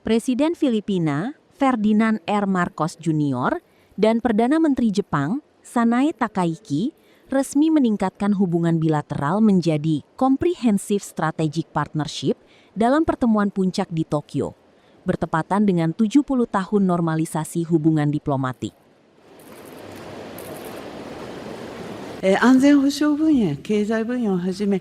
Presiden Filipina, Ferdinand R. Marcos Jr., dan Perdana Menteri Jepang, Sanae Takaichi, resmi meningkatkan hubungan bilateral menjadi Comprehensive Strategic Partnership dalam pertemuan puncak di Tokyo, bertepatan dengan 70 tahun normalisasi hubungan diplomatik. 安全保障分野、経済分野をはじめ、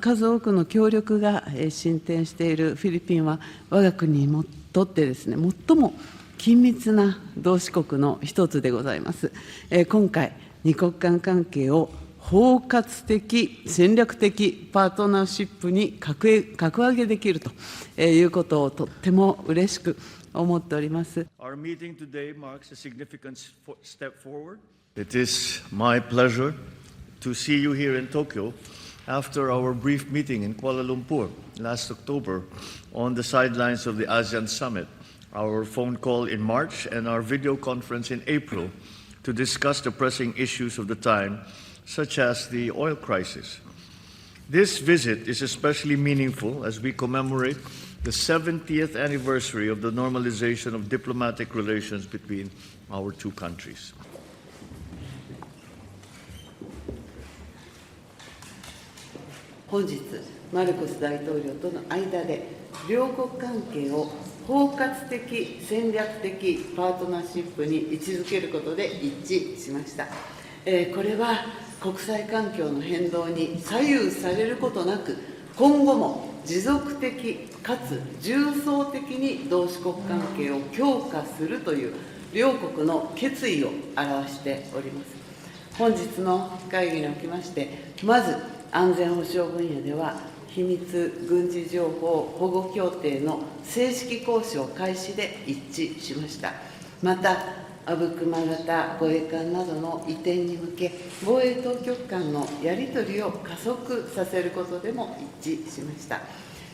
数多くの協力が進展しているフィリピンは、我が国にとってですね、最も緊密な同志国の一つでございます。今回、二国間関係を包括的、戦略的パートナーシップに格上げできるということをとっても嬉しく思っております。Our meeting today marks a significant step forward. It is my pleasure to see you here in Tokyo after our brief meeting in Kuala Lumpur last October on the sidelines of the ASEAN Summit, our phone call in March, and our video conference in April to discuss the pressing issues of the time, such as the oil crisis. This visit is especially meaningful as we commemorate the 70th anniversary of the normalization of diplomatic relations between our two countries. 本日、マルコス大統領との間で、両国関係を包括的戦略的パートナーシップに位置づけることで一致しました。これは国際環境の変動に左右されることなく、今後も持続的かつ重層的に同志国関係を強化するという両国の決意を表しております。本日の会議におきまして、まず安全保障分野では、秘密軍事情報保護協定の正式交渉開始で一致しました。また、阿武隈型護衛艦などの移転に向け、防衛当局間のやり取りを加速させることでも一致しました。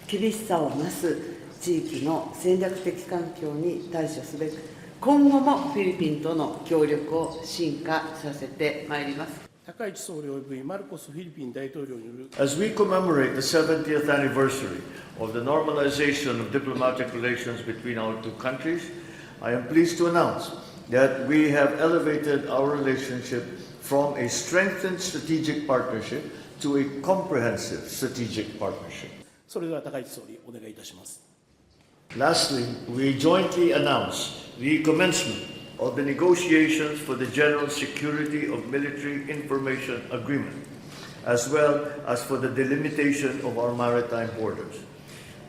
厳しさを増す地域の戦略的環境に対処すべく、今後もフィリピンとの協力を進化させてまいります。高市総理及びマルコスフィリピン大統領による As we commemorate the 70th anniversary of the normalization of diplomatic relations between our two countries, I am pleased to announce that we have elevated our relationship from a strengthened strategic partnership to a comprehensive strategic partnership. それでは高市総理お願いいたします。 Lastly, we jointly announce the commencement of the negotiations for the General Security of Military Information Agreement, as well as for the delimitation of our maritime borders.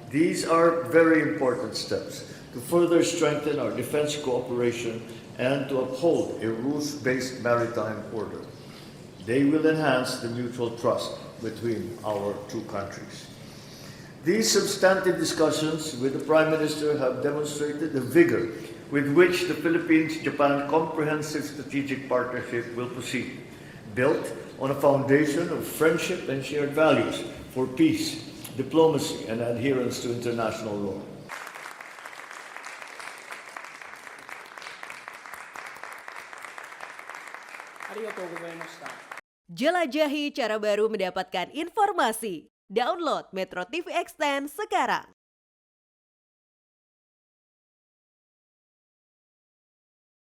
These are very important steps to further strengthen our defense cooperation and to uphold a rules-based maritime order. They will enhance the mutual trust between our two countries. These substantive discussions with the Prime Minister have demonstrated the vigor with which the Philippines-Japan Comprehensive Strategic Partnership will proceed, built on a foundation of friendship and shared values for peace, diplomacy, and adherence to international law. Jelajahi cara baru mendapatkan informasi. Download Metro TV Extend sekarang.